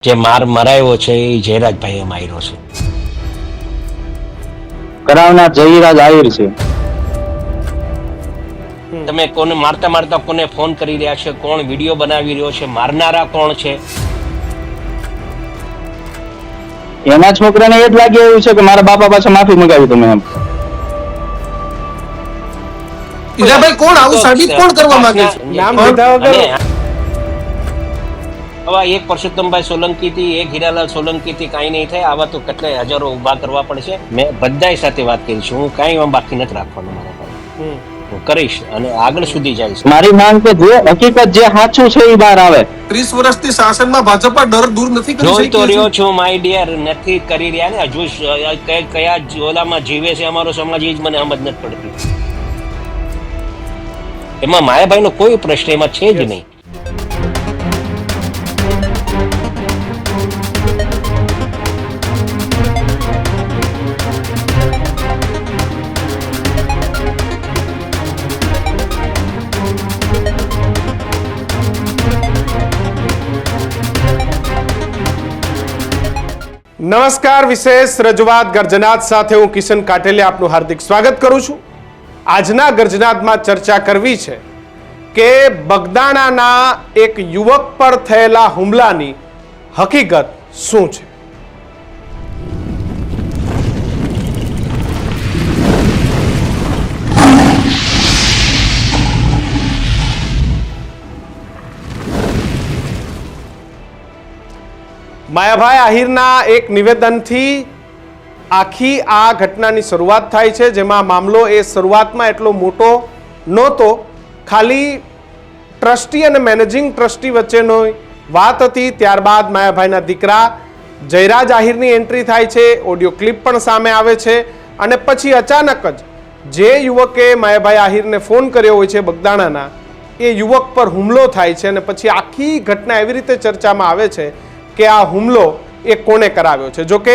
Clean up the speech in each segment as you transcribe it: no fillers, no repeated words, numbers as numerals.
જે માર મરાયો છે એ જયરાજભાઈએ માર્યો છે. કરાવનાર જયરાજ આહિર છે. તમે કોને મારતા મારતા કોને ફોન કરી રહ્યા છે, કોણ વિડીયો બનાવી રહ્યો છે, મારનારા કોણ છે? એના છોકરાને એ જ લાગી આવ્યું છે કે મારા બાપા પાસે માફી મંગાવી તમે એમ. હીરાભાઈ કોણ આવું સાબિત કોણ કરવા માંગે છે? નામ લીધા વગર આવા એક પરસોત્તમભાઈ સોલંકી થી, એક હીરાલાલ સોલંકી થી કઈ નહીં થાય. આવા તો કેટલાય હજારો ઉભા કરવા પડશે. મેં બધાય સાથે વાત કરી છે. હું કઈ બાકી નથી રાખવાનું. મારા પાસે હું કરીશ અને આગળ સુધી જઈશ. મારી માંગ કે જે હકીકત જે સાચું છે એ બહાર આવે. 30 વર્ષથી શાસનમાં ભાજપ ડર દૂર નથી કરી જોઈ તો શકી. રહ્યો છું માય ડિયર, નથી કરી રહ્યા ને. હજુ કયા ઓલામાં જીવે છે અમારો સમાજ, એ જ મને સમજ નથી પડતી. એમાં માયાભાઈ નો કોઈ પ્રશ્ન એમાં છે જ નહીં. નમસ્કાર, વિશેષ રજૂઆત ગર્જનાત સાથે હું કિશન કાટેલિયા આપનું હાર્દિક સ્વાગત કરું છું. આજના ગર્જનાતમાં ચર્ચા કરવી છે કે બગદાણાના એક યુવક પર થયેલા હુમલાની હકીકત શું છે. માયાભાઈ આહિરના એક નિવેદનથી આખી આ ઘટનાની શરૂઆત થાય છે, જેમાં મામલો એ શરૂઆતમાં એટલો મોટો નહોતો. ખાલી ટ્રસ્ટી અને મેનેજિંગ ટ્રસ્ટી વચ્ચેનો વાત હતી. ત્યારબાદ માયાભાઈના દીકરા જયરાજ આહિરની એન્ટ્રી થાય છે, ઓડિયો ક્લિપ પણ સામે આવે છે અને પછી અચાનક જ જે યુવકે માયાભાઈ આહિરને ફોન કર્યો હોય છે બગદાણાના, એ યુવક પર હુમલો થાય છે અને પછી આખી ઘટના એવી રીતે ચર્ચામાં આવે છે કે આ હુમલો એ કોણે કરાવ્યો છે. જોકે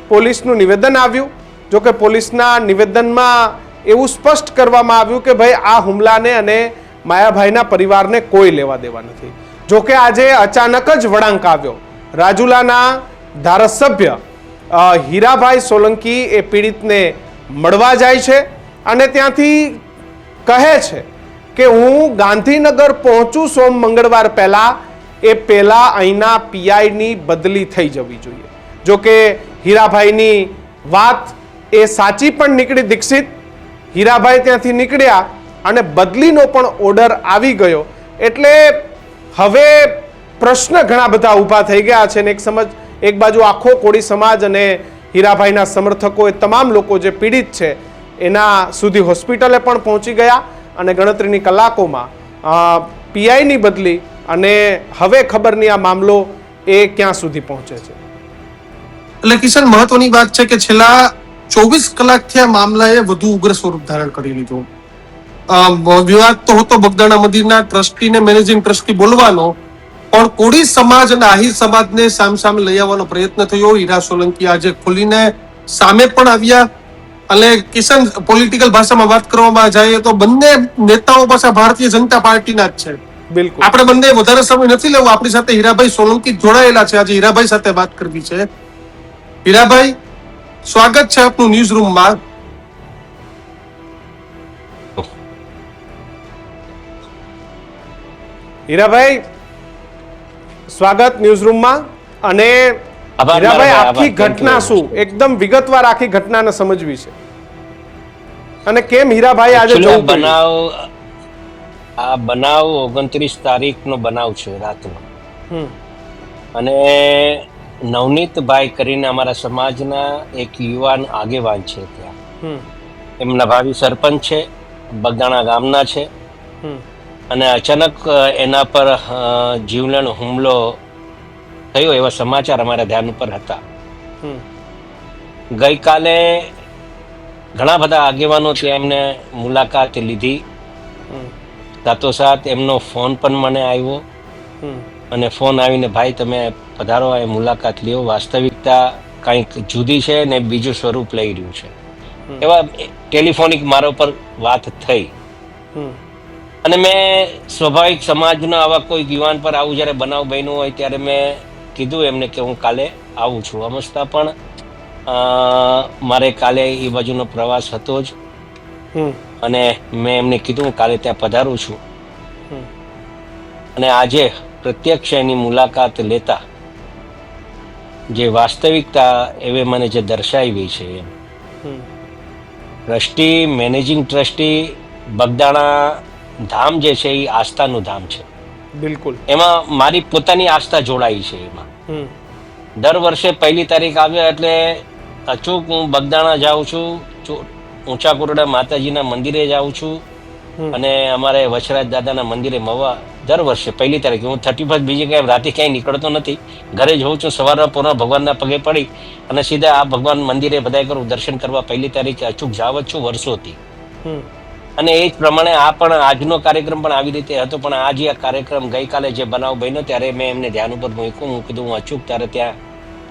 પોલીસનું નિવેદન આવ્યું, જોકે પોલીસના નિવેદનમાં એવું સ્પષ્ટ કરવામાં આવ્યું કે ભાઈ આ હુમલાને અને માયાભાઈના પરિવારને કોઈ લેવા દેવા નથી. જોકે આજે અચાનક જ વળાંક આવ્યો. રાજુલાના ધારાસભ્ય હીરાભાઈ સોલંકી એ પીડિતને મળવા જાય છે અને ત્યાંથી કહે છે કે હું ગાંધીનગર પહોંચું સોમ મંગળવાર પહેલા, એ પહેલા અહીંના પીઆઈની બદલી થઈ જવી જોઈએ. જો કે હીરાભાઈની વાત એ સાચી પણ નીકળી. દીક્ષિત હીરાભાઈ ત્યાંથી નીકળ્યા અને બદલીનો પણ ઓર્ડર આવી ગયો. એટલે હવે પ્રશ્ન ઘણા બધા ઊભા થઈ ગયા છે ને એક બાજુ આખો કોળી સમાજ અને હીરાભાઈના સમર્થકો, એ તમામ લોકો જે પીડિત છે એના સુધી હોસ્પિટલે પણ પહોંચી ગયા અને ગણતરીની કલાકોમાં પીઆઈની બદલી અને હવે ખબર નહીં આ મામલો એ ક્યાં સુધી પહોંચે છે. એટલે કિશન, મહત્વની વાત છે કે છેલ્લા 24 કલાકથી આ મામલાએ વધુ ઉગ્ર સ્વરૂપ ધારણ કરી લીધું. વિવાદ તો હતો બગદાણા મંદિરના ટ્રસ્ટી ને મેનેજિંગ ટ્રસ્ટી બોલવાનો, પણ કોળી સમાજ અને આહિર સમાજને સામસામે લઈ આવવાનો પ્રયત્ન થયો. હીરા સોલંકી આજે ખોલીને સામે પણ આવ્યા. અને કિશન, પોલિટિકલ ભાષામાં વાત કરવામાં જાય તો બંને નેતાઓ પાછા ભારતીય જનતા પાર્ટીના જ છે. બિલકુલ. આપણે બંને વધારે સમય નથી લેવો. આપણી સાથે હીરાભાઈ સોલંકી જોડાયેલા છે. આજે હીરાભાઈ સાથે વાત કરવી છે. હીરાભાઈ, સ્વાગત છે આપનું ન્યૂઝ રૂમમાં. હીરાભાઈ, સ્વાગત ન્યૂઝ રૂમમાં. અને હીરાભાઈ, આખી ઘટના શું, એકદમ વિગતવાર આખી ઘટનાને સમજવી છે અને કેમ હીરાભાઈ આજે જવું પડ્યું? આ બનાવ 29 તારીખનો બનાવ છે રાતનો. અને નવનીતભાઈ કરીને અમારા સમાજના એક યુવાન આગેવાન છે ત્યાં. એમના ભાવિ સરપંચ છે, બગદાણા ગામના છે. અને અચાનક એના પર જીવલેણ હુમલો થયો એવા સમાચાર અમારા ધ્યાન ઉપર હતા. ગઈકાલે ઘણા બધા આગેવાનો ત્યાં એમને મુલાકાત લીધી. સાથોસાથ એમનો ફોન પણ મને આવ્યો અને ફોન આવીને ભાઈ તમે પધારો, એ મુલાકાત લ્યો, વાસ્તવિકતા કંઈક જુદી છે ને બીજું સ્વરૂપ લઈ રહ્યું છે. એવા ટેલિફોનિક મારા પર વાત થઈ. અને મેં સ્વાભાવિક સમાજના આવા કોઈ યુવાન પર આવું જ્યારે બનાવ બન્યો હોય ત્યારે મેં કીધું એમને કે હું કાલે આવું છું. અમસ્તા પણ મારે કાલે એ બાજુનો પ્રવાસ હતો જ, અને મેં એમને કીધું હું કાલે ત્યાં પધારું છું. અને આજે પ્રત્યક્ષ એની મુલાકાત લેતા જે વાસ્તવિકતા એવે મને જે દર્શાવી છે એમ. ટ્રસ્ટી, મેનેજિંગ ટ્રસ્ટી બગદાણા ધામ જે છે એ આસ્થાનું ધામ છે. બિલકુલ. એમાં મારી પોતાની આસ્થા જોડાઈ છે એમાં. દર વર્ષે 1 તારીખ આવે એટલે અચૂક હું બગદાણા જાઉં છું, ઊંચા કોરડા માતાજીના મંદિરે જાઉં છું, અને અમારે વચરાજ દાદાના મંદિરે મવા દર વર્ષે 1 તારીખે. હું 31 બીજે ક્યાંય રાતે ક્યાંય નીકળતો નથી, ઘરે જઉં છું, સવારના પૂર્ણ ભગવાનના પગે પડી અને સીધા આ ભગવાન મંદિરે બધાય કરું દર્શન કરવા 1 તારીખે અચૂક જાવ જ છું વર્ષોથી. અને એ જ પ્રમાણે આ પણ આજનો કાર્યક્રમ પણ આવી રીતે હતો. પણ આ જે કાર્યક્રમ ગઈકાલે જે બનાવ બન્યો ત્યારે મેં એમને ધ્યાન ઉપર મૂક્યું. હું કીધું હું અચૂક ત્યારે ત્યાં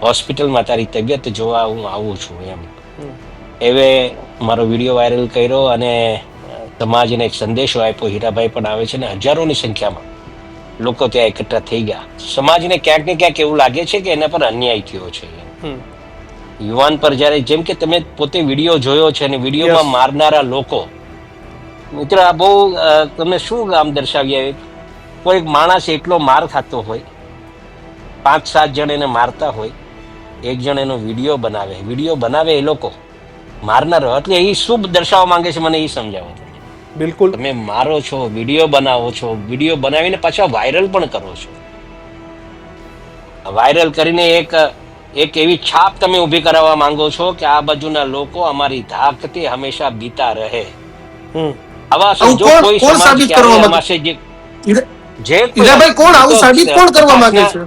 હોસ્પિટલમાં તારી તબિયત જોવા હું આવું છું એમ. એવે મારો વિડીયો વાયરલ કર્યો અને સમાજને એક સંદેશો આપ્યો. હીરાભાઈ પણ આવે છે ને હજારોની સંખ્યામાં લોકો ત્યાં એકઠા થઈ ગયા. સમાજને ક્યાંક ને ક્યાંક એવું લાગે છે કે એના પર અન્યાય થયો છે. યુવાન પર જ્યારે, જેમ કે તમે પોતે વિડીયો જોયો છે અને વિડીયોમાં મારનારા લોકો, મિત્ર આ બહુ તમે શું આમ દર્શાવ્યા, કોઈ માણસ એટલો માર ખાતો હોય, 5-7 જણ એને મારતા હોય, એક જણ એનો વિડીયો બનાવે એ લોકો મારનારો, એટલે એ શું દર્શાવવા માંગે છે મને એ સમજાવો. બિલકુલ. તમે મારો છો, વિડીયો બનાવો છો, વિડીયો બનાવીને પાછા વાયરલ પણ કરો છો. વાયરલ કરીને એક એવી છાપ તમે ઊભી કરાવવા માંગો છો કે આ બાજુના લોકો અમારી ધાકથી હંમેશા બીતા રહે. આવા સમજો કોઈ સમાજ ક્યારે અમાશે જે હીરાભાઈ કોણ આવું સાબિત કોણ કરવા માંગે છે?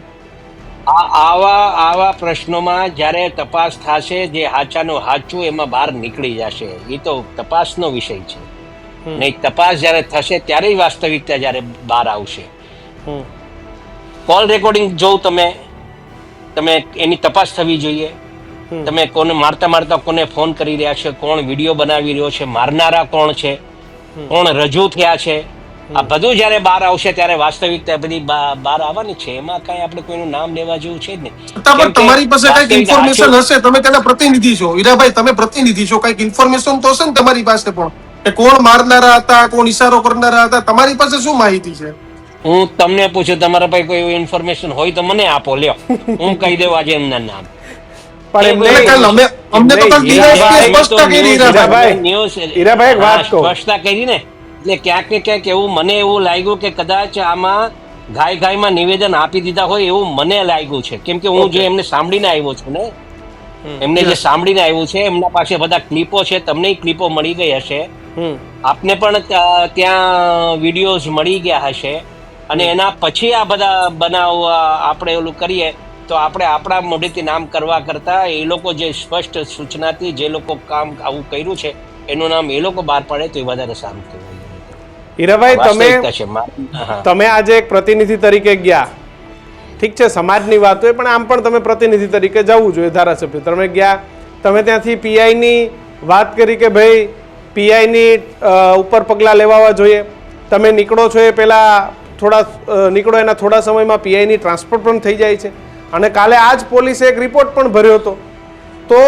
આવા પ્રશ્નોમાં જ્યારે તપાસ થશે, જે હાચાનું હાચું એમાં બહાર નીકળી જશે. એ તો તપાસનો વિષય છે. નહીં, તપાસ જ્યારે થશે ત્યારે વાસ્તવિકતા જ્યારે બહાર આવશે. કોલ રેકોર્ડિંગ જોઉં તમે એની તપાસ થવી જોઈએ. તમે કોને મારતા કોને ફોન કરી રહ્યા છે, કોણ વિડીયો બનાવી રહ્યો છે, મારનારા કોણ છે, કોણ રજૂ થયા છે, આ બધું જયારે બહાર આવશે ત્યારે વાસ્તવિકતા બધી બહાર આવવાની છે. એમાં કઈ આપણે કોઈનું નામ લેવા જેવું છે જ નહીં. પણ તમારી પાસે કઈક ઇન્ફોર્મેશન હશે, તમે તેના પ્રતિનિધિ છો હીરાભાઈ, તમે પ્રતિનિધિ છો, કઈક ઇન્ફોર્મેશન તો હશે ને તમારી પાસે પણ કે કોણ મારનારા હતા, કોણ ઈશારો કરનારા હતા, તમારી પાસે શું માહિતી છે? હું તમને પૂછું, તમારા પાસે કોઈ ઇન્ફોર્મેશન હોય તો મને આપો, લ્યો, હું કહી દઉં આજે એમના નામ. સ્પષ્ટતા કરી ને, એટલે ક્યાંક ને ક્યાંક એવું મને એવું લાગ્યું કે કદાચ આમાં ગાયમાં નિવેદન આપી દીધા હોય એવું મને લાગ્યું છે. કેમ કે હું જે એમને સાંભળીને આવ્યો છું ને, એમને જે સાંભળીને આવ્યું છે, એમના પાસે બધા ક્લિપો છે, તમને ક્લિપો મળી ગઈ હશે, આપને પણ ત્યાં વિડીયોઝ મળી ગયા હશે. અને એના પછી આ બધા બનાવ આપણે ઓલું કરીએ તો આપણે આપણા મોઢેથી નામ કરવા કરતા એ લોકો જે સ્પષ્ટ સૂચનાથી જે લોકો કામ આવું કર્યું છે એનું નામ એ લોકો બહાર પાડે તો એ વધારે સારું કહેવાય. હીરાભાઈ, તમે આજે એક પ્રતિનિધિ તરીકે ગયા, ઠીક છે, સમાજની વાત હોય, પણ આમ પણ તમે પ્રતિનિધિ તરીકે જવું જોઈએ. ધારાસભ્ય તમે ગયા, તમે ત્યાંથી પીઆઈની વાત કરી કે ભાઈ પીઆઈની ઉપર પગલાં લેવા જોઈએ. તમે નીકળો છો એ પહેલા નીકળો એના થોડા સમયમાં પીઆઈની ટ્રાન્સફર પણ થઈ જાય છે. અને કાલે આજ પોલીસે એક રિપોર્ટ પણ ભર્યો હતો, તો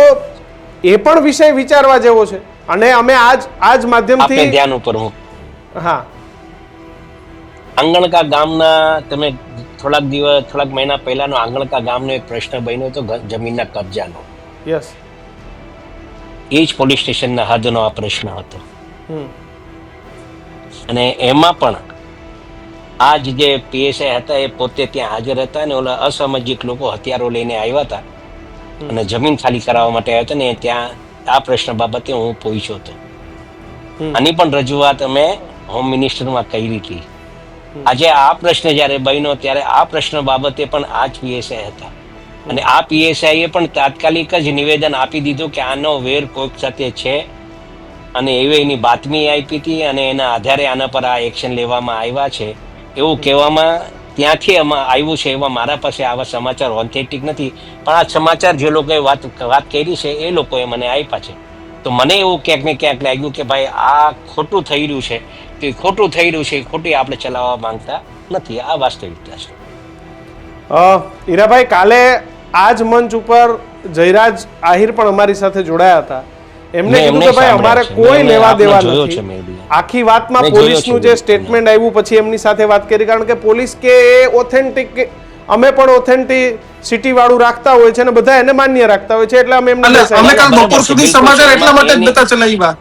એ પણ વિષય વિચારવા જેવો છે. અને અમે આજ માધ્યમથી ધ્યાન ઉપર હા, આંગણકા ગામના તમે થોડાક મહિના પહેલાનો આંગણકા ગામનો એક પ્રશ્ન બન્યો હતો જમીનના કબજાનો. યસ, એ જ પોલીસ સ્ટેશનના હદનો આ પ્રશ્ન હતો. અને એમાં પણ આ જે પીએસઆઈ હતા એ પોતે ત્યાં હાજર હતા અને ઓલા અસામાજિક લોકો હથિયારો લઈને આવ્યા હતા અને જમીન ખાલી કરાવવા માટે આવ્યા હતા ને ત્યાં આ પ્રશ્ન બાબતે હું પહોંચ્યો હતો. આની પણ રજૂઆત અમે હોમ મિનિસ્ટરમાં કરી હતી. આજે આ પ્રશ્ન જયારે બન્યો ત્યારે આ પ્રશ્ન બાબતે પણ આ જ પીએસઆઈ હતા અને આ પીએસઆઈએ પણ તાત્કાલિક જ નિવેદન આપી દીધું કે આનો વેર કોઈક સાથે છે અને એવી એની બાતમી આપી હતી અને એના આધારે આના પર આ એક્શન લેવામાં આવ્યા છે એવું કહેવામાં ત્યાંથી આવ્યું છે. એવા મારા પાસે આવા સમાચાર ઓથેન્ટિક નથી, પણ આ સમાચાર જે લોકોએ વાત કરી છે એ લોકોએ મને આપ્યા છે. તો મને એવું ક્યાંક ને ક્યાંક લાગ્યું કે ભાઈ આ ખોટું થઈ રહ્યું છે, તો એ ખોટું થઈ રહ્યું છે, એ ખોટી આપણે ચલાવવા માંગતા નથી. આ વાસ્તવિકતા છે. હીરાભાઈ, કાલે આ જ મંચ ઉપર જયરાજ આહિર પણ અમારી સાથે જોડાયા હતા. એમને કીધું કે ભાઈ અમારે કોઈ લેવા દેવા નથી. આખી વાતમાં પોલીસનું જે સ્ટેટમેન્ટ આવ્યું પછી એમની સાથે વાત કરી, કારણ કે પોલીસ કે એ ઓથેન્ટિક, અમે પણ ઓથેન્ટિસિટી વાળું રાખતા હોય છે અને બધા એને માન્ય રાખતા હોય છે, એટલે અમે એમને અમે કાલ બપોર સુધી સમાચાર એટલા માટે જ નતા ચલાવ્યા.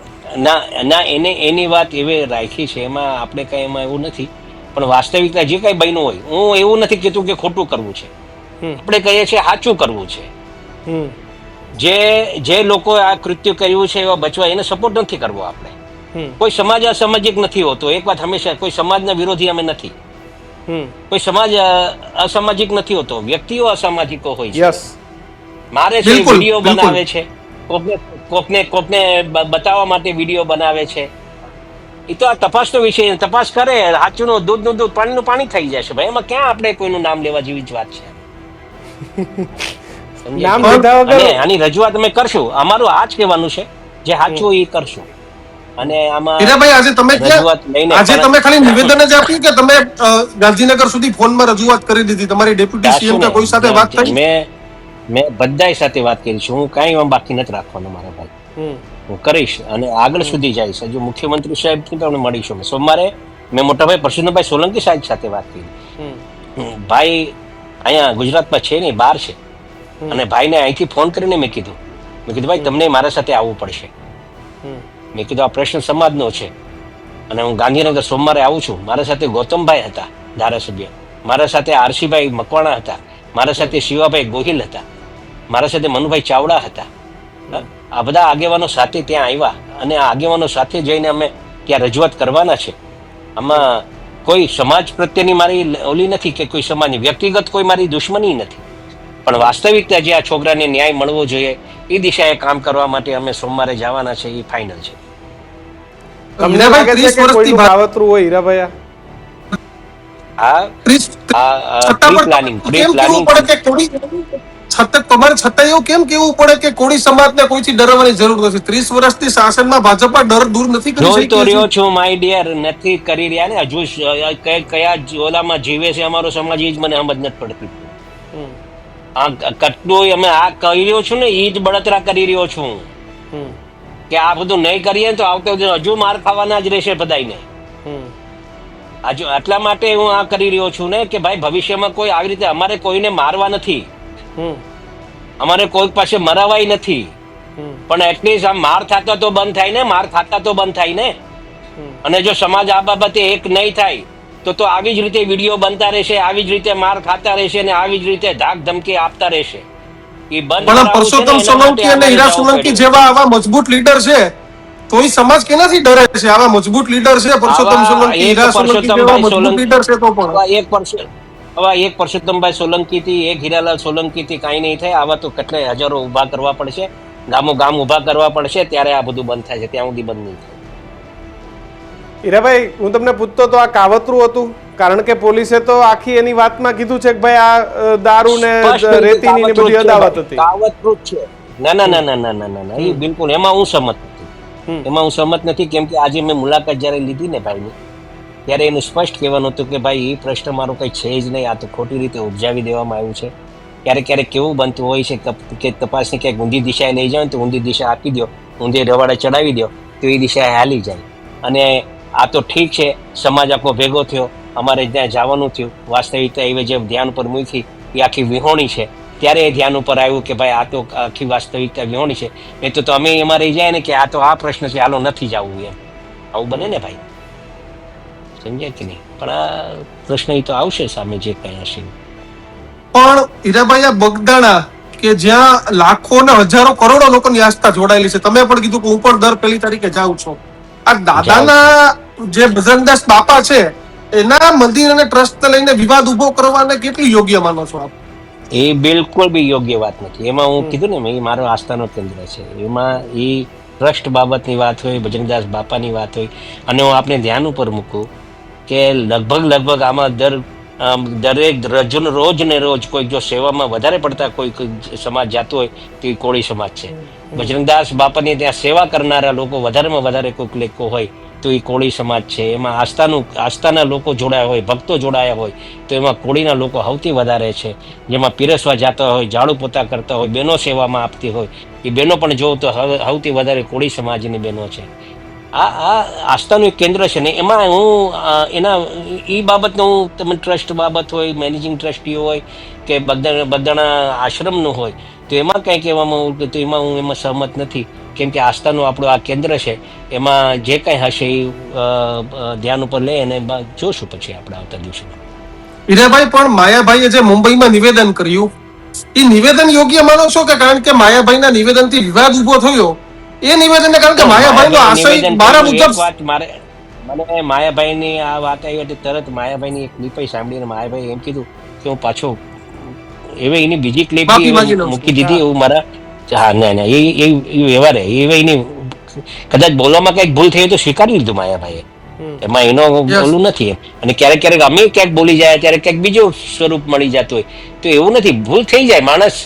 ના એની વાત એવી રાખી છે, એમાં આપણે કઈ એમાં એવું નથી. પણ વાસ્તવિકતા જે કઈ બન્યું હોય, હું એવું નથી કહેતું કે ખોટું કરવું છે, આપણે કહીએ છીએ સાચું કરવું છે. જે લોકો આ કૃત્ય કર્યું છે એવા બચવા, એને સપોર્ટ નથી કરવો આપણે. કોઈ સમાજ અસામાજિક નથી હોતો, એક વાત હંમેશા, કોઈ સમાજના વિરોધી અમે નથી. કોઈ સમાજ અસામાજિક નથી હોતો, વ્યક્તિઓ અસામાજિકો હોય છે. મારે છે વિડીયો બનાવે છે, કોકને બતાવવા માટે વિડીયો બનાવે છે. એ તો આ તપાસનો વિષય, તપાસ કરે, સાચું દૂધનું દૂધ, પાણીનું પાણી થઈ જશે ભાઈ. એમાં ક્યાં આપણે કોઈનું નામ લેવા જેવી જ વાત છે? આની રજૂઆત અમે કરશું. અમારું આ જ કહેવાનું છે, જે સાચું એ કરશું. અને આમાં હીરાભાઈ, આજે તમે ખાલી નિવેદન જ આપ્યું કે તમે ગાંધીનગર સુધી ફોનમાં રજૂઆત કરી દીધી? તમારી ડેપ્યુટી સીએમ કે કોઈ સાથે વાત થઈ? મેં બધાય સાથે વાત કરી છે. હું કાંઈ બાકી નથી રાખવાનો મારા ભાઈ. હું કરીશ અને આગળ સુધી જઈશ. હજુ મુખ્યમંત્રી સાહેબ પણ મળીશું. મેં સોમવારે મેં મોટાભાઈ પરસોત્તમભાઈ સોલંકી સાહેબ સાથે વાત કરી. ભાઈ અહીંયા ગુજરાતમાં છે નહીં, બહાર છે. અને ભાઈને અહીંથી ફોન કરીને મેં કીધું ભાઈ તમને મારા સાથે આવવું પડશે. મેં કીધું આ પ્રશ્ન સમાજનો છે અને હું ગાંધીનગર સોમવારે આવું છું. મારા સાથે ગૌતમભાઈ હતા ધારાસભ્ય, મારા સાથે આરસીભાઈ મકવાણા હતા, મારા સાથે શિવાભાઈ ગોહિલ હતા, મારા સાથે મનુભાઈ ચાવડા હતા. આ બધા આગેવાનો સાથે ત્યાં આવ્યા અને આ આગેવાનો સાથે જઈને અમે ત્યાં રજૂઆત કરવાના છે. આમાં કોઈ સમાજ પ્રત્યેની મારી ઓલી નથી કે કોઈ સમાજની વ્યક્તિગત કોઈ મારી દુશ્મની નથી, પણ વાસ્તવિકતા જે આ છોકરાને ન્યાય મળવો જોઈએ એ દિશાએ કામ કરવા માટે અમે સોમવારે જવાના છે. એ ફાઇનલ છે. તમને લાગે છે કે કોઈનું કાવતરું હોય હીરાભાઈ? તમારે છતાં એવું કેમ કેવું પડે કે કોળી સમાજને કોઈથી ડરવાની જરૂર નથી? 30 વર્ષથી શાસનમાં ભાજપા ડર દૂર નથી કરી શકી. તો રહ્યો છું માય ડિયર, નથી કરી રહ્યા ને. હજુ કયા ઓલામાં જીવે છે અમારો સમાજ, એ જ મને સમજ નથી પડતી. કેટલું અમે આ કરી રહ્યો છું ને, એ જ બળતરા કરી રહ્યો છું કે આ બધું નહીં કરીએ તો આવતે હજુ માર ખાવાના જ રહેશે બધાને. હજુ એટલા માટે હું આ કરી રહ્યો છું ને કે ભાઈ ભવિષ્યમાં કોઈ આવી રીતે, અમારે કોઈને મારવા નથી, અમારે કોઈ પાસે મરાવાય નથી, પણ એટલીસ્ટ આ માર ખાતા તો બંધ થાય ને, માર ખાતા તો બંધ થાય ને. અને જો સમાજ આ બાબતે એક નહીં થાય તો આવી જ રીતે વિડીયો બનતા રહેશે, આવી જ રીતે માર ખાતા રહેશે અને આવી જ રીતે ધાક ધમકી આપતા રહેશે. એ બંધ. પરસોત્તમ સોલંકી અને હીરા સોલંકી જેવા આવા મજબૂત લીડર છે તો એ સમાજ કેનાથી ડરે છે? આવા મજબૂત લીડર છે પરસોત્તમ સોલંકી, હીરા સોલંકી જેવા મજબૂત લીડર છે તો પણ એક પરસોત્તમભાઈ સોલંકી થી, એક હીરાલાલ સોલંકી થી કઈ નહીં થાય. આવા તો કેટલાય હજારો ઉભા કરવા પડશે, ગામો ગામ ઉભા કરવા પડશે, ત્યારે આ બધું બંધ થાય છે. ત્યાં સુધી બંધ નહીં થાય. હીરાભાઈ, હું તમને પૂછતો તો આ કાવતરું હતું? કારણ કે પોલીસે તો આખી એની વાતમાં કીધું છે કે ભાઈ આ દારૂ ને રેતીની ને બધી અદાવત હતી. કાવતરું જ છે. ના, એ બિલકુલ એમાં હું સહમત નથી. કેમ કે આજે મેં મુલાકાત જયારે લીધી ને ભાઈની, ત્યારે એનું સ્પષ્ટ કહેવાનું હતું કે ભાઈ એ પ્રશ્ન મારો કઈ છે જ નહીં, આ તો ખોટી રીતે ઉપજાવી દેવામાં આવ્યું છે. ક્યારેક કેવું બનતું હોય છે કે તપાસની ક્યાંક ઊંધી દિશાએ લઈ જાવ તો ઊંધી દિશા આપી દો, ઊંધી રવાડે ચડાવી દો તો એ દિશાએ હાલી જાય. અને આ તો ઠીક છે, સમાજ આખો ભેગો થયો, અમારે ત્યાં જવાનું થયું, વાસ્તવિકતા એ જે ધ્યાન ઉપર મૂકી એ આખી વિહોણી છે, ત્યારે એ ધ્યાન ઉપર આવ્યું કે ભાઈ આ તો આખી વાસ્તવિકતા વિહોણી છે. એ તો અમે એમાં રહી જાય ને કે આ તો આ પ્રશ્ન છે, હાલો નથી જવું એમ. આવું બને ને ભાઈ, સમજ્યા કે નહીં? પણ આ પ્રશ્ન એ તો આવશે સામે જે કઈ હશે. પણ હીરાભાઈ, આ બગદાણા કે જ્યાં લાખો ને હજારો કરોડો લોકોની આસ્થા જોડાયેલી છે, તમે પણ કીધું કે હું પણ દર 1 તારીખે જાઉં છું. આ દાદાના જે બજરંગદાસ બાપા છે એના મંદિર અને ટ્રસ્ટ લઈને વિવાદ ઉભો કરવાને કેટલી યોગ્ય માનો છો આપ? એ બિલકુલ બી યોગ્ય વાત નથી. એમાં હું કીધું ને, એ મારો આસ્થાનો કેન્દ્ર છે. એમાં એ ટ્રસ્ટ બાબતની વાત હોય, બજરંગદાસ બાપાની વાત હોય, અને હું આપણે ધ્યાન ઉપર મૂકું કે લગભગ આમાં દરેક રોજ ને રોજ કોઈ જો સેવામાં વધારે પડતા કોઈ સમાજ જાતો હોય તો એ કોળી સમાજ છે. બજરંગદાસ બાપાની ત્યાં સેવા કરનારા લોકો વધારેમાં વધારે કોઈક લોકો હોય તો એ કોળી સમાજ છે. એમાં આસ્થાના લોકો જોડાયા હોય, ભક્તો જોડાયા હોય તો એમાં કોળીના લોકો સૌથી વધારે છે. જેમાં પીરસવા જતા હોય, ઝાડુ પોતા કરતા હોય, બહેનો સેવામાં આપતી હોય, એ બહેનો પણ જોવો તો સૌથી વધારે કોળી સમાજની બહેનો છે. આ આસ્થાનું એક કેન્દ્ર છે ને એમાં હું એ બાબતનો હું તમે ટ્રસ્ટ બાબત હોય, મેનેજિંગ ટ્રસ્ટી હોય કે બધાના આશ્રમનું હોય તો એમાં કંઈ કહેવામાં તો એમાં હું એમાં સહમત નથી. કેમ કે આસ્થાનું આપણું આ કેન્દ્ર છે, એમાં જે કંઈ હશે એ ધ્યાન ઉપર લઈ અને જોશું પછી આપણે આવતા દિવસે. હીરાભાઈ, પણ માયાભાઈએ જે મુંબઈમાં નિવેદન કર્યું એ નિવેદન યોગ્ય માનો છો કે કારણ કે માયાભાઈના નિવેદનથી વિવાદ ઉભો થયો એ નિવેદનને કારણ કે માયાભાઈનો આશય મારા મુજબ મને માયાભાઈની આ વાત આવી એટલે તરત માયાભાઈની એક ક્લિપ સાંભળીને માયાભાઈ એમ કીધું કે હું પાછો એની બીજી ક્લિપ મૂકી દીધી એવું મારા. હા, ના એ વ્યવહાર એની કદાચ બોલવામાં કઈક ભૂલ થઈ તો સ્વીકારી લીધું માયાભાઈએ. એમાં એનો બોલું નથી. અને ક્યારેક અમે ક્યાંક બોલી જાય ત્યારે ક્યાંક બીજું સ્વરૂપ મળી જતું હોય તો એવું નથી. ભૂલ થઈ જાય, માણસ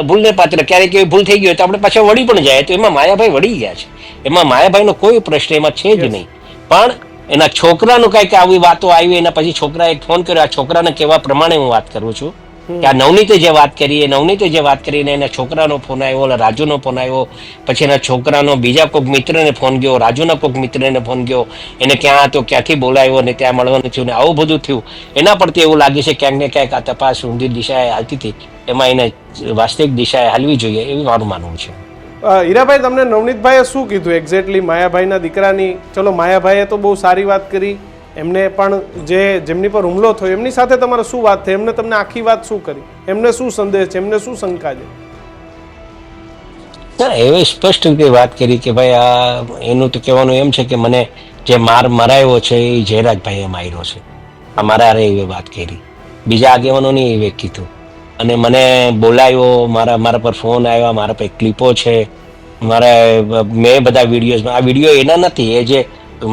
ભૂલને પાત્ર. ક્યારેક એવી ભૂલ થઈ ગઈ હોય તો આપણે પાછા વળી પણ જાય, તો એમાં માયાભાઈ વળી ગયા છે. એમાં માયાભાઈનો કોઈ પ્રશ્ન એમાં છે જ નહીં. પણ એના છોકરાનું કઈક આવી વાતો આવી, એના પછી છોકરાએ ફોન કર્યો. આ છોકરાને કહેવા પ્રમાણે હું વાત કરું છું કે આ નવનીતે જે વાત કરી ને એના છોકરાનો ફોન આવ્યો, રાજુનો ફોન આવ્યો, પછી એના છોકરાનો બીજા કોઈક મિત્રને ફોન ગયો, રાજુના કોઈક મિત્રને ફોન ગયો, એને ક્યાં હતો, ક્યાંથી બોલાવ્યો ને ત્યાં મળવાનું થયું ને આવું બધું થયું. એના પરથી એવું લાગે છે ક્યાંક ને ક્યાંક આ તપાસ ઊંધી દિશાએ હાલતી હતી, એમાં એને વાસ્તવિક દિશાએ હાલવી જોઈએ એવું મારું માનવું છે. હીરાભાઈ, તમને નવનીતભાઈએ શું કીધું એક્ઝેક્ટલી માયાભાઈના દીકરાની? ચલો, માયાભાઈએ તો બહુ સારી વાત કરી, એમને પણ જેમની પર હુમલો થયો એમની સાથે તમારે શું વાત થઈ? એમને તમને આખી વાત શું કરી? એમને શું સંદેશ છે? એમને શું શંકા છે? ના, એવે સ્પષ્ટ રીતે વાત કરી કે ભાઈ આ એનું તો કહેવાનું એમ છે કે મને જે મરાયો છે એ જયરાજભાઈએ માર્યો છે. આ મારા એવી વાત કરી, બીજા આગેવાનોની એવે કીધું. અને મને બોલાવ્યો, મારા પર ફોન આવ્યા, મારા પર ક્લિપો છે, મેં બધા વિડીયોઝમાં આ વિડીયો એના નથી, એ જે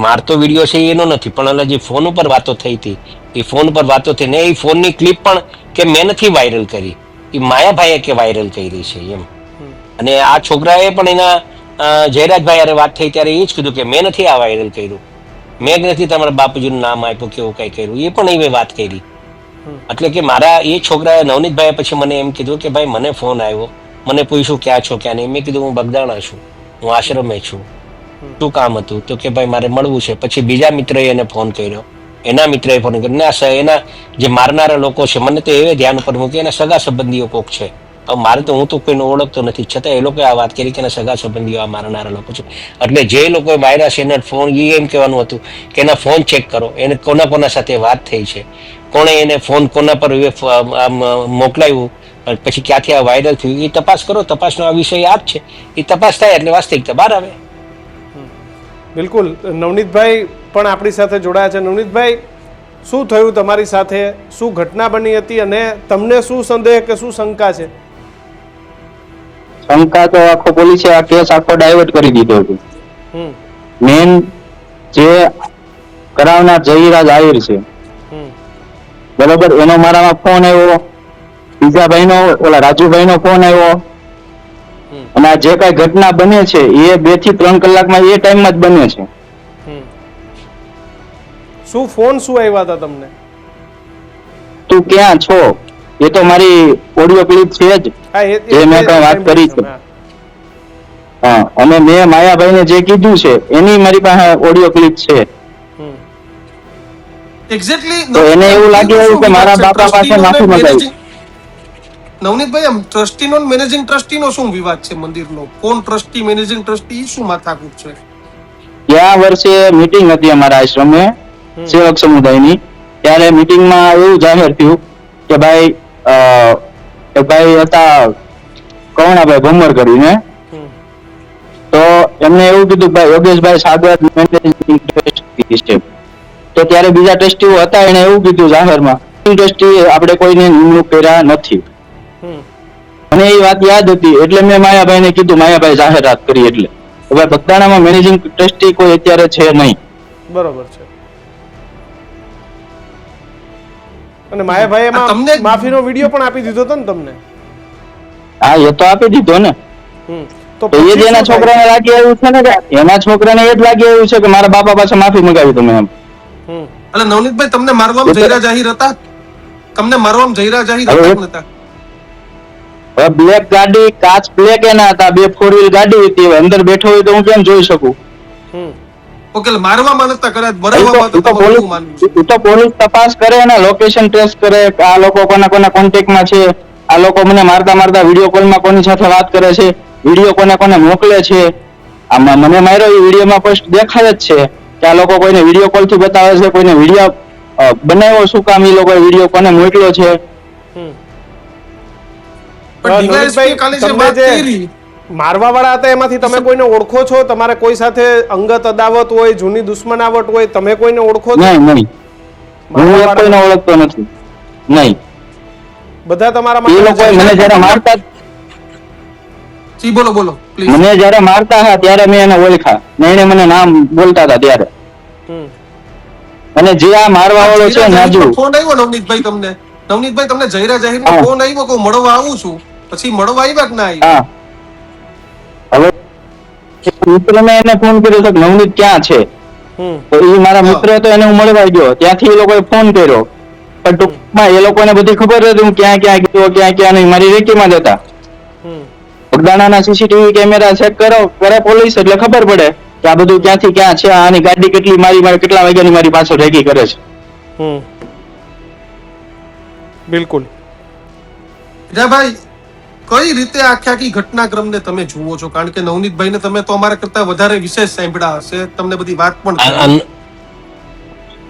મારતો વિડીયો છે એનો નથી, પણ જે ફોન ઉપર વાતો થઈ હતી એ ફોન ઉપર વાતો થઈ ને એ ફોનની ક્લિપ પણ કે મેં નથી વાયરલ કરી, એ માયાભાઈએ કે વાયરલ કરી છે એમ. અને આ છોકરાએ પણ એના જયરાજભાઈ હારે વાત થઈ ત્યારે એ જ કીધું કે મેં નથી આ વાયરલ કર્યું, મેં જ નથી તમારા બાપુજીનું નામ આપ્યું કે એવું કઈ કર્યું, એ પણ એવી વાત કરી. એટલે કે મારા એ છોકરાએ નવનીતભાઈએ પછી મને એમ કીધું કે ભાઈ મને ફોન આવ્યો, મને પૂછ્યું ક્યાં છો ક્યાં નહીં. મેં કીધું હું બગદાણા છું, હું આશ્રમે છું, શું કામ હતું? તો કે ભાઈ મારે મળવું છે. પછી બીજા મિત્રએ એને ફોન કર્યો, એના મિત્રએ ફોન કર્યો. ના, એના જે મારનારા લોકો છે મને તો એવે ધ્યાન ઉપર મૂકી એના સગા સંબંધીઓ કોક છે. હવે મારે તો હું તો કોઈને ઓળખતો નથી, છતાં એ લોકોએ આ વાત કરી કે એના સગા સંબંધીઓ આ મારનારા લોકો છે. એટલે જે લોકોએ માર્યા છે એના ફોન, એ એમ કહેવાનું હતું કે એના ફોન ચેક કરો, એને કોના સાથે વાત થઈ છે, કોણે એને ફોન કોના પર મોકલાવ્યું, પછી ક્યાંથી આ વાયરલ થયું, એ તપાસ કરો. તપાસનો આ વિષય આ જ છે, એ તપાસ થાય એટલે વાસ્તવિકતા બહાર આવે. બિલકુલ. નવનીતભાઈ પણ આપણી સાથે જોડાયા છે. નવનીતભાઈ, શું થયું તમારી સાથે? શું ઘટના બની હતી અને તમને શું સંદેહ કે શું શંકા છે? શંકા તો આખો પોલીસે આ કેસ આખો ડાયવર્ટ કરી દીધો હતો. મેન જે કરાવનાર જયરાજ આહિર છે, બરોબર, એનો મારામાં ફોન આવ્યો, બીજા ભાઈનો ઓલા રાજુભાઈનો ફોન આવ્યો, અને આ જે કઈ ઘટના બને છે એ 2 થી 3 કલાકમાં એ ટાઈમમાં જ બને છે. શું ફોન શું આવ્યા હતા તમને? તું ક્યાં છો? એ તો મારી ઓડિયો ક્લિપ છે જ, જે મેં કઈ વાત કરી છે. હા, અને મેં માયાભાઈને જે કીધું છે એની મારી પાસે ઓડિયો ક્લિપ છે. એક્ઝેક્ટલી તો એને એવું લાગી રહ્યું કે મારા બાપા પાસે માફી માંગાવી. નવનીતભાઈ, આમ ટ્રસ્ટીનો મેનેજિંગ ટ્રસ્ટીનો શું વિવાદ છે મંદિરનો? કોણ ટ્રસ્ટી, મેનેજિંગ ટ્રસ્ટી, શું માથાકૂટ છે? ગયા વર્ષે મીટિંગ હતી અમારા આશ્રમે સેવક સમુદાયની, ત્યારે મીટિંગમાં એવું જાહેર થયું કે ભાઈ હતા કવણાભાઈ ભમર કરીને, તો એમને એવું કીધું કે ભાઈ યોગેશભાઈ સાગર મેનેજિંગ ટ્રસ્ટી છે. તો ત્યારે બીજા ટ્રસ્ટીઓ હતા, એને એવું કીધું જાહેરમાં ટ્રસ્ટી આપણે કોઈને નિમણૂક કર્યા નથી. મને એ વાત યાદ હતી એટલે મેં માયાભાઈને કીધું, માયાભાઈ જાહેરાત કરી. એટલે હવે બગદાણામાં મેનેજિંગ ટ્રસ્ટી કોઈ અત્યારે છે નહીં. બરોબર છે. અને માયાભાઈ એમાં માફીનો વિડીયો પણ આપી દીધો હતો ને તમને? હા, એ તો આપી દીધો ને. તો એ જ એના છોકરાને લાગી આવ્યું છે ને કે એના છોકરાને એ જ લાગી આવ્યું છે કે મારા બાપા પાસે માફી મંગાવી તમે એમ. એટલે નવનીતભાઈ તમને મારવામાં જયરા જાહેર હતા? તમને મારવામાં જયરા જાહેર હતા કે નતા? હવે બ્લેક ગાડી, કાચ બ્લેક એના હતા, 2 4 વ્હીલ ગાડી હતી. હવે અંદર બેઠો હોય તો હું કેમ જોઈ શકું? ઓકે, એટલે મારવામાં નતા કદાચ બરાબર તો તમારું શું માનવું છે? તો પોલીસ તપાસ કરે ને, લોકેશન ટ્રેસ કરે કે આ લોકો કોના કોના કોન્ટેક્ટમાં છે, આ લોકો મને મારતા મારતા વિડીયો કોલમાં કોની સાથે વાત કરે છે, વિડીયો કોને કોને મોકલે છે. આમાં મને માર્યો એ વિડીયોમાં પોસ્ટ દેખાય જ છે કે આ લોકો કોઈને વિડીયો કોલ થી બતાવે છે, કોઈને વિડીયો બનાવ્યો શું કામ, એ લોકોએ વિડીયો કોને મોકલ્યો છે. પણ ડીવાયએસપી કાલે જે વાત કરી, મારવા વાળા હતા એમાંથી તમે કોઈને ઓળખો છો? તમારે કોઈ સાથે અંગત અદાવત હોય, જૂની દુશ્મનાવટ હોય, તમે કોઈને ઓળખો છો? નહીં નહીં, હું એક કોઈને ઓળખતો નથી. નહીં, બધા તમારા એ લોકો મને જયારે મારતા જી બોલો બોલો પ્લીઝ. મને જયારે મારતા હતા ત્યારે મેં એને ઓળખા ને, એને મને નામ બોલતા હતા ત્યારે. અને જે આ મારવા વાળો છે નાજુ, ફોન આવ્યો નવનીતભાઈ તમને? નવનીતભાઈ તમને જયરા જાહેર નો ફોન આવ્યો કે મળવા આવું છું, પછી મળવા આવ્યા કે ના આવ્યા? હા, હવે મિત્રને એને ફોન કર્યો કે નવનીત ક્યાં છે, તો એ મારા મિત્ર હતો, એને હું મળવા ગયો. ત્યાંથી એ લોકોએ ફોન કર્યો, પણ ટૂંકમાં એ લોકોને બધી ખબર હતી હું ક્યાં ક્યાં ગયો, ક્યાં ક્યાં નહીં. મારી રેકીમાં જ હતા. બગદાણાના સીસીટીવી કેમેરા ચેક કરે પોલીસ, એટલે ખબર પડે કે આ બધું ક્યાંથી ક્યાં છે, આની ગાડી કેટલી મારી કેટલા વાગ્યાની મારી પાછળ રેકી કરે છે. બિલકુલ. હીરાભાઈ, કઈ રીતે આખી ઘટનાક્રમને તમે જુઓ છો? કારણ કે નવનીતભાઈને તમે તો અમારા કરતા વધારે વિશેષ સાંભળ્યા હશે, તમને બધી વાત પણ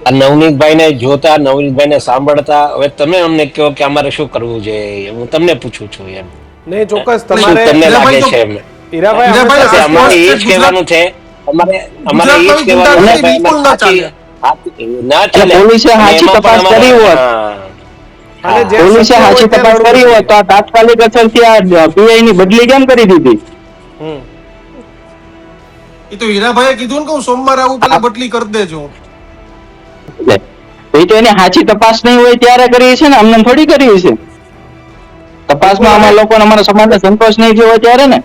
આ નવનીતભાઈને જોતા, નવનીતભાઈને સાંભળતા, હવે તમે અમને કહો કે અમારે શું કરવું જોઈએ, હું તમને પૂછું છું એમ. નહીં, ચોક્કસ શું તમારે તમને લાગે છે એમ? હીરાભાઈ કે અમારે એ જ કહેવાનું છે, અમારે એ જ કહેવાનું છે, બિલકુલ ના ચાલે. ના ચાલે. પોલીસે સાચી તપાસ કરી હોત, અને જે પોલીસે સત્ય હોય સાચી તે તપાસ લડવું કરી હોત તો આ તાત્કાલિક અસરથી આ પીઆઈ ની બદલી કેમ કરી દીધી? એ તો હીરાભાઈએ કીધું ને કે હું સોમવારે આવું, પેલા બદલી કરી દેજો. એ તો એની સાચી તપાસ નહીં હોય ત્યારે કરી છે ને, અમને થોડી કરી છે. તપાસમાં અમારા લોકોને, અમારા સમાજને સંતોષ નહીં થયો હોય ત્યારે ને.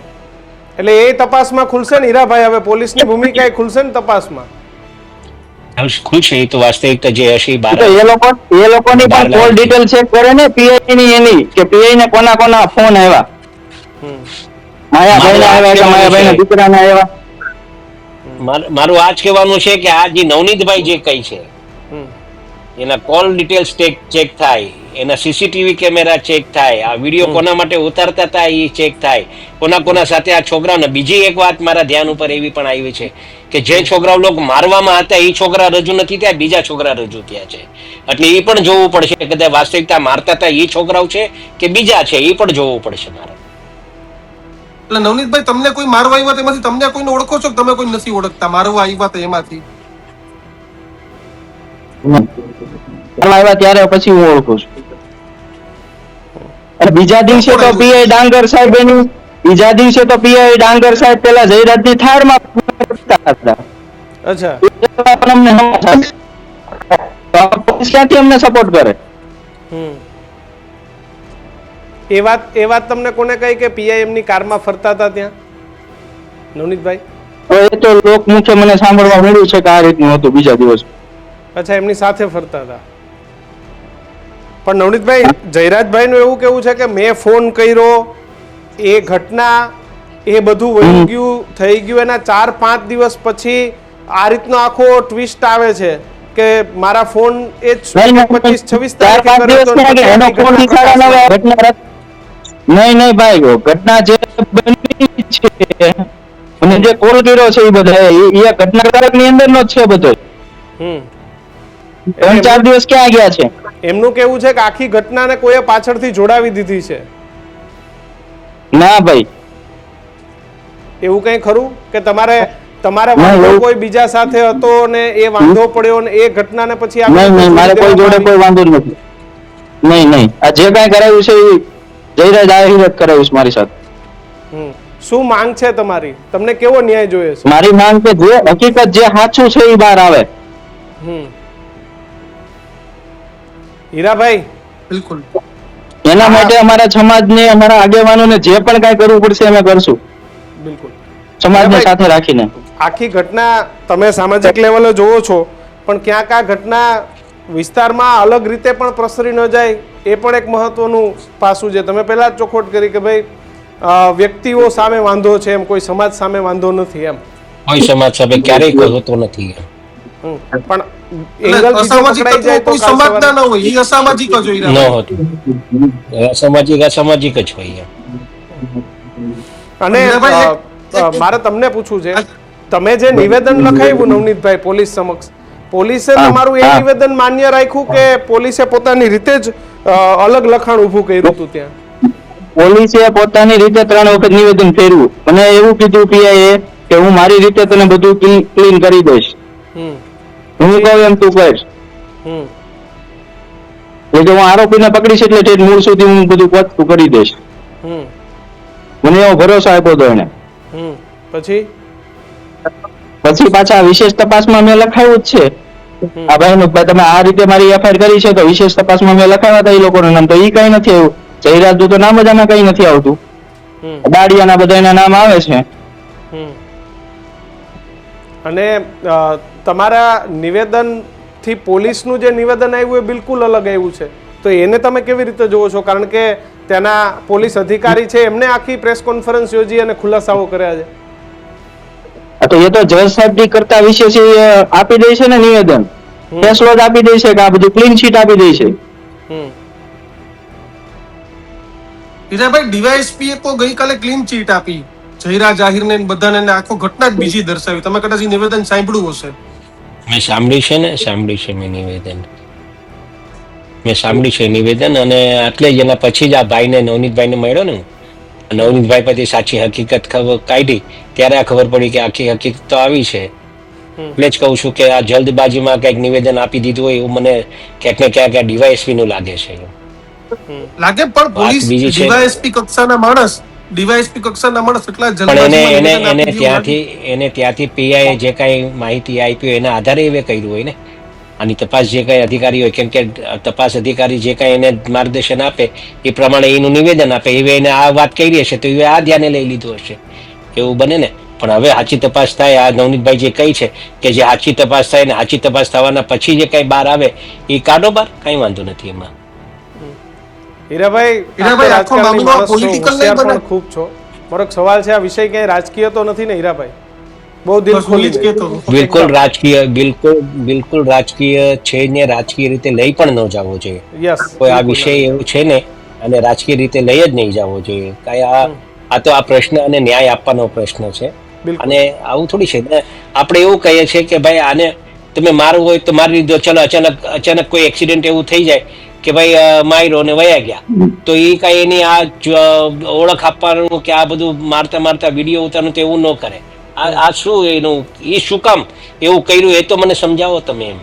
એટલે એ તપાસમાં ખુલશે ને હીરાભાઈ, હવે પોલીસની ભૂમિકા એ ખુલશે ને તપાસમાં. ખુશ એ તો વાસ્તવિકતા જે હશે તો એ લોકોની પણ કોલ ડિટેલ ચેક કરે ને પીઆઈ ની, એની કે પીઆઈ ને કોના કોના ફોન આવ્યા, માયાભાઈ ના આવ્યા કે માયાભાઈ ના દીકરા ના આવ્યા. મારું આ જ કહેવાનું છે કે આ જે નવનીતભાઈ જે કઈ છે એના કોલ ડિટેલ્સ ચેક થાય, એના સીસીટીવી કેમેરા ચેક થાય, આ વિડીયો કોના માટે ઉતારતા હતા એ ચેક થાય, કોના કોના સાથે આ છોકરાઓને. બીજી એક વાત મારા ધ્યાન ઉપર એવી પણ આવી છે કે જે છોકરાઓ લોકો મારવામાં હતા એ છોકરા રજૂ નથી થયા, બીજા છોકરા રજૂ થયા છે. એટલે એ પણ જોવું પડશે કે કદાચ વાસ્તવિકતા મારતા હતા એ છોકરાઓ છે કે બીજા છે, એ પણ જોવું પડશે મારે. એટલે નવનીતભાઈ, તમને કોઈ મારવા આવ્યા તેમાંથી તમને કોઈને ઓળખો છો કે તમે કોઈ નથી ઓળખતા? મારવા આવ્યા તો એમાંથી આવ્યા ત્યારે પછી હું ઓળખું છું. અને બીજા દિવસે તો પીઆઈ ડાંગર સાહેબ એની, બીજા દિવસે તો પીઆઈ ડાંગર સાહેબ પેલા જયરાજની થાળમાં હતા. અચ્છા, અમને પોલીસ ક્યાંથી અમને સપોર્ટ કરે? એ વાત તમને કોને કહી કે પીઆઈ એમની કારમાં ફરતા હતા ત્યાં, નવનીતભાઈ? એ તો લોકમુખે મને સાંભળવા મળ્યું છે કે આ રીતનું હતું બીજા દિવસ. અચ્છા, એમની સાથે ફરતા હતા. પણ નવનીતભાઈ, જયરાજભાઈનું એવું કેવું છે કે મેં ફોન કર્યો, એ ઘટના એ બધું વહી ગયું, થઈ ગયું, એના 4-5 દિવસ પછી આ રીતનો આખો ટ્વિસ્ટ આવે છે કે મારા ફોન એ 25-26 તારીખે કર્યો તો નહીં ભાઈ, ઘટના જે બની છે અને જે કોલ કર્યો છે એ બધા એ ઘટનાકારક ની અંદર નો જ છે બધો. 3-4 દિવસ ક્યાં ગયા છે? એમનું કેવું છે કે આખી ઘટનાને કોઈએ પાછળથી જોડાવી દીધી છે. ના ભાઈ, એવું કઈ ખરું કે તમારે વાંધો કોઈ બીજા સાથે હતો ને એ વાંધો પડ્યો ને એ ઘટનાને પછી નહીં, મારે કોઈ જોડે કોઈ વાંધો નથી. નહીં, આ જે કઈ કરાવ્યું છે એ જયરાજ આહિર કરાવ્યું છે મારી સાથે. શું માંગ છે તમારી? તમને કેવો ન્યાય જોઈએ છે? મારી માંગ કે જે હકીકત જે સાચું છે એ બહાર આવે. હીરાભાઈ, બિલકુલ. એના માટે અમારા સમાજને, અમારા આગેવાનોને જે પણ કઈ કરવું પડશે અમે કરશું. બિલકુલ સમાજને સાથે રાખીને. આખી ઘટના તમે સામાજિક લેવલે જોવો છો, પણ ક્યાંક આ ઘટના વિસ્તારમાં અલગ રીતે પણ પ્રસરી ન જાય એ પણ એક મહત્વનું પાસું છે. તમે પહેલા જ ચોખવટ કરી કે ભાઈ વ્યક્તિઓ સામે વાંધો છે, એમ કોઈ સમાજ સામે વાંધો નથી, એમ કોઈ સમાજ સામે ક્યારેય હોતો નથી. પણ એંગલ બીજો અસામાજિક પકડાઈ જાય તો કોઈ સમાજના ન હોય, એ અસામાજિક જ હોય. ન હોતું, અસામાજિક જ હોય. અને મારે તમને પૂછવું છે, તમે જે નિવેદન લખાવ્યું નવનીતભાઈ પોલીસ સમક્ષ, પોલીસે તમારું એ નિવેદન માન્ય રાખ્યું કે પોલીસે પોતાની રીતે જ અલગ લખાણ ઊભું કર્યું હતું? ત્યાં પોલીસે પોતાની રીતે 3 વખત નિવેદન કર્યું અને એવું કીધું પીઆઈએ કે હું મારી રીતે તને બધું ક્લીન કરી દઈશ, હું કહું એમ તું કર. એટલે હું આરોપીને પકડીશ એટલે તે મૂળ સુધી હું બધું પહોંચતું કરી દઈશ. મને એવો ભરોસો આપ્યો હતો એને. પછી પાછા વિશેષ તપાસમાં મેં લખાયું જ છે આ ભાઈ તમે આ રીતે મારી એફઆઈઆર કરી છે, તો વિશેષ તપાસમાં મેં લખાવ્યા હતા એ લોકોનું નામ, તો એ કઈ નથી આવ્યું. જયરાજનું તો નામ જ આમાં કઈ નથી આવતું, દાડિયાના બધાના નામ આવે છે. અને તમારા નિવેદન થી પોલીસનું જે નિવેદન આવ્યું એ બિલકુલ અલગ આવ્યું છે, તો એને તમે કેવી રીતે જોવો છો? કારણ કે ત્યાંના પોલીસ અધિકારી છે, એમને આખી પ્રેસ કોન્ફરન્સ યોજી અને ખુલાસાઓ કર્યા છે. તો એ તો જજ સાહેબ કરતા વિશેષ આપી દે છે ને નિવેદન, ફેસલો જ આપી દે છે કે આ બધું ક્લીન ચીટ આપી દે છે. હીરાભાઈ, ડીવાયએસપી તો ગઈકાલે ક્લીન ચીટ આપી જયરાજ આહિરને બધાને, આખો ઘટના જ બીજી દર્શાવી. તમે કદાચ નિવેદન સાંભળ્યું હશે. મેં સાંભળ્યું છે મેં સાંભળ્યું છે નિવેદન. અને એટલે જ એના પછી જ આ ભાઈને નવનીતભાઈને મળ્યો ને, નવનીતભાઈ પછી સાચી હકીકત કાઢી ત્યારે આ ખબર પડી કે આખી હકીકત તો આવી છે. એટલે જ કહું છું કે આ જલ્દબાજીમાં કંઈક નિવેદન આપી દીધું હોય એવું મને ક્યાંક ને ક્યાંક ડીવાયએસપી નું લાગે છે. લાગે પણ પોલીસ ડીવાયએસપી કક્ષાના માણસ એટલા એને ત્યાંથી પીઆઈ જે કઈ માહિતી આપી એના આધારે એ કર્યું હોય ને. આની તપાસ જે કઈ અધિકારી હોય, કેમ કે તપાસ અધિકારી જે કઈ એને માર્ગદર્શન આપે એ પ્રમાણે એનું નિવેદન આપે, એ એને આ વાત કરી હશે તો એ આ ધ્યાને લઈ લીધું હશે, એવું બને ને. પણ હવે સાચી તપાસ થાય, આ નવનીતભાઈ જે કહી છે કે જે સાચી તપાસ થાય ને સાચી તપાસ થવાના પછી જે કઈ બહાર આવે એ કાઢો બહાર, કઈ વાંધો નથી એમાં. હીરાભાઈ, ખૂબ છો. મારો એક સવાલ છે, આ વિષય ક્યાંય રાજકીય તો નથી ને હીરાભાઈ? બહુ દિલ ખોલી બિલકુલ રાજકીય છે ને, રાજકીય રીતે લઈ પણ ન જવો જોઈએ. કોઈ આ વિષય એવું છે ને અને રાજકીય રીતે લઈ જ નહીં જવો જોઈએ. આ તો આ પ્રશ્ન અને ન્યાય આપવાનો પ્રશ્ન છે. અને આવું થોડી છે ને, આપણે એવું કહીએ છીએ કે ભાઈ આને તમે મારવું હોય તો મારી લીધો, ચલો અચાનક કોઈ એક્સિડન્ટ એવું થઈ જાય કે ભાઈ માર્યો ને વયા ગયા, તો એ કઈ એની આ ઓળખ આપવાનું કે આ બધું મારતા વિડીયો ઉતારવાનું તો એવું ન કરે. આ શું એનું, એ શું કામ એવું કર્યું એ તો મને સમજાવો તમે એમ.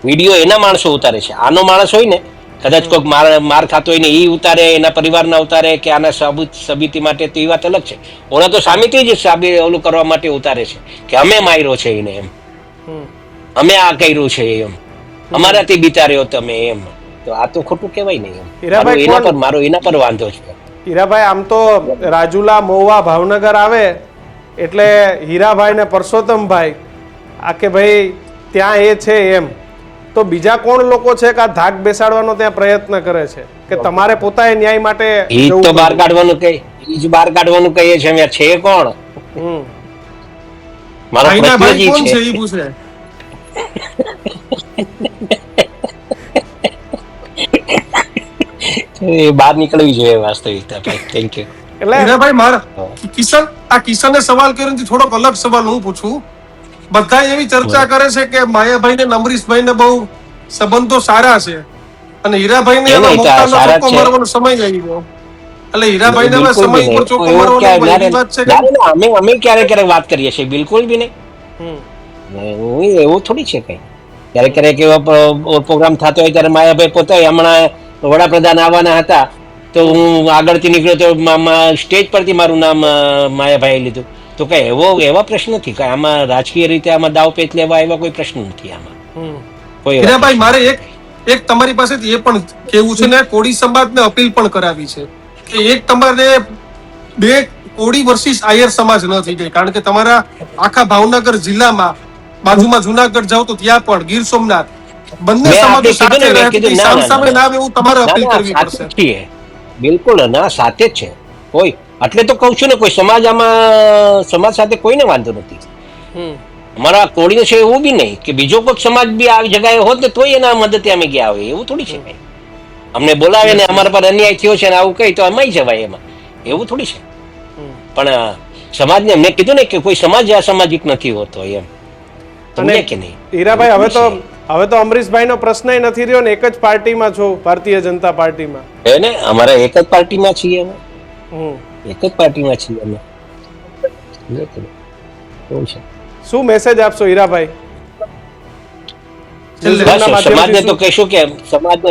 વિડીયો એના માણસો ઉતારે છે, આનો માણસ હોય ને કદાચ કોઈક માર ખાતો હોય ને એ ઉતારે, એના પરિવારના ઉતારે કે આના સાબિતી માટે, તો એ વાત અલગ છે. ઓના તો સામેથી જ ઓલું કરવા માટે ઉતારે છે કે અમે માર્યો છે એને, એમ અમે આ કર્યું છે એમ, અમારાથી બિતાર્યો તમે એમ. તો આ તો ખોટું કહેવાય નહીં એમ. મારો એના પર વાંધો છે. હીરાભાઈ, આમ તો રાજુલા, મહુવા, ભાવનગર આવે એટલે હીરાભાઈ ને પરસોત્તમભાઈ આ કે ભાઈ ત્યાં એ છે એમ, તો બીજા કોણ લોકો છે કે આ ધાક બેસાડવાનો ત્યાં પ્રયત્ન કરે છે કે તમારે પોતાએ ન્યાય માટે ઈ તો બહાર કાઢવાનું કહીએ છે. અમે છે કોણ? મારો પ્રશ્ન જ છે. એ બહાર નીકળવી જોઈએ વાસ્તવિકતા. Thank you. હીરાભાઈ, મારા કિશને સવાલ કર્યો થોડોક અલગ સવાલ હું પૂછું. બધા એવી ચર્ચા કરે છે કે માયાભાઈ ને અમરીશભાઈ ને બહુ સંબંધો સારા છે અને હીરાભાઈ ને ચોખ્ખો મારવાનો સમય આવી ગયો. એટલે હીરાભાઈ ને સમય ઉપર ચોખ્ખો મારવાનો વાત છે. અમે ક્યારેક વાત કરીએ છીએ, બિલકુલ બી નહીં. એવું થોડી છે કઈ. ક્યારેક એવો પ્રોગ્રામ થતો હોય ત્યારે માયાભાઈ પોતે, હમણાં વડાપ્રધાન આવવાના હતા તો હું આગળથી નીકળ્યો તો સ્ટેજ પરથી મારું નામ માયાભાઈ લીધું. તો કઈ એવા પ્રશ્ન નથી કઈ આમાં, રાજકીય રીતે આમાં દાવ પેચ લેવા એવા કોઈ પ્રશ્ન નથી આમાં. હીરાભાઈ, મારે એક તમારી પાસેથી એ પણ કેવું છે ને, કોળી સમાજને અપીલ પણ કરાવી છે કે એક તમારે 2 કોળી વર્સિસ આયર સમાજ ન થઈ જાય, કારણ કે તમારા આખા ભાવનગર જિલ્લામાં બાજુમાં જુનાગઢ જાઓ તો ત્યાં પણ ગીર સોમનાથ બંને મેં સમાજો આપણે કીધું ને, સાથે મેં રહે કીધું છે. ના, ના, સામસામે ના આવે એવું તમારે ના, અપીલ ના, કરવી સાથે પડશે. જ છીએ. બિલકુલ ના, સાથે જ છે. કોઈ એટલે તો કહું છું ને, કોઈ સમાજ સાથે કોઈને વાંધો નથી. અમારા કોળીઓ છે એવું બી નહીં કે બીજો કોઈ સમાજ બી આવી જગ્યાએ હોત ને તોય એના મદદથી અમે ગયા હોય, એવું થોડી છે. ભાઈ અમને બોલાવે ને અમારા પર અન્યાય થયો છે ને આવું કહી તો અમાય જવાય એમાં, એવું થોડી છે. પણ સમાજને મેં કીધું ને કે કોઈ સમાજ અસામાજિક નથી હોતો એમ, તમને કે નહીં. હીરાભાઈ, હવે તો અમરીશભાઈનો પ્રશ્ન નથી રહ્યો ને, એક જ પાર્ટીમાં છો, ભારતીય જનતા પાર્ટીમાં. હે ને, અમારા એક જ પાર્ટીમાં છીએ અમે, હમ. એક જ પાર્ટીમાં છીએ અમે. એવું છે. શું મેસેજ આપશો હીરાભાઈ? બસ સમાજને તો કહીશું કે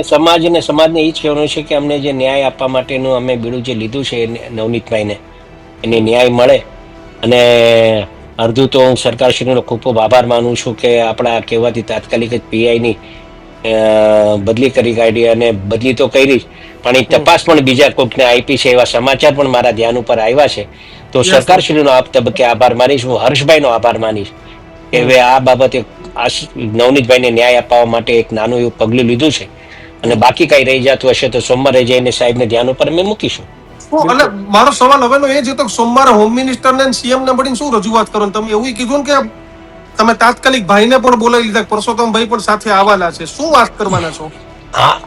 સમાજને એ જ કહેવાનું છે કે અમને જે ન્યાય આપવા માટેનું અમે બીડું જે લીધું છે નવનીતભાઈને, એને ન્યાય મળે. અને અડધું તો હું સરકારશ્રીનો ખૂબ ખૂબ આભાર માનું છું કે આપણા કહેવાથી તાત્કાલિક જ પીઆઈની બદલી કરી કાઢી, અને બદલી તો કરી પણ એ તપાસ પણ બીજા કોઈકને આપી છે, એવા સમાચાર પણ મારા ધ્યાન ઉપર આવ્યા છે. તો સરકારશ્રીનો આ તબક્કે આભાર માનીશ, હું હર્ષભાઈનો આભાર માનીશ કે હવે આ બાબતે નવનીતભાઈને ન્યાય અપાવવા માટે એક નાનું એવું પગલું લીધું છે. અને બાકી કઈ રહી જતું હશે તો સોમવારે જઈને સાહેબને ધ્યાન ઉપર અમે મૂકીશું. એટલે મારો સવાલ હવેનો એ છે તો સોમવારે હોમ મિનિસ્ટર ને સીએમ ને મળીને શું રજૂઆત કરો? તમે એવું કીધું ને કે તમે તાત્કાલિક ભાઈને પણ બોલાવી લીધા, પરસોત્તમભાઈ પણ સાથે આવવાના છે, શું વાત કરવાના છો? હા,